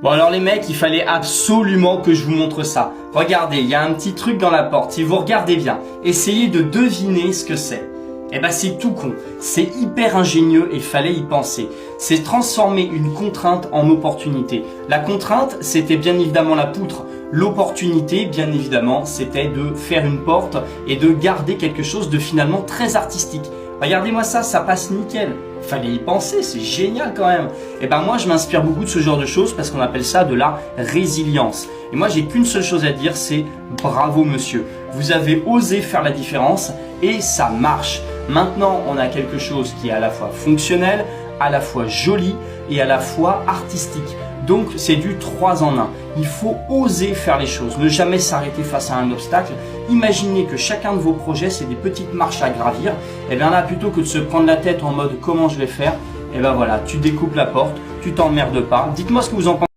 Bon alors les mecs, il fallait absolument que je vous montre ça. Regardez, il y a un petit truc dans la porte. Si vous regardez bien, essayez de deviner ce que c'est. Eh ben c'est tout con, c'est hyper ingénieux et fallait y penser. C'est transformer une contrainte en opportunité. La contrainte, c'était bien évidemment la poutre. L'opportunité, bien évidemment, c'était de faire une porte et de garder quelque chose de finalement très artistique. Regardez-moi ça, ça passe nickel. Fallait y penser, c'est génial quand même. Et ben moi je m'inspire beaucoup de ce genre de choses parce qu'on appelle ça de la résilience. Et moi j'ai qu'une seule chose à dire, c'est bravo monsieur. Vous avez osé faire la différence et ça marche. Maintenant on a quelque chose qui est à la fois fonctionnel, à la fois joli et à la fois artistique. Donc c'est du 3 en 1. Il faut oser faire les choses, ne jamais s'arrêter face à un obstacle. Imaginez que chacun de vos projets c'est des petites marches à gravir. Et bien là plutôt que de se prendre la tête en mode comment je vais faire, et ben voilà, tu découpes la porte, tu t'emmerdes pas. Dites-moi ce que vous en pensez.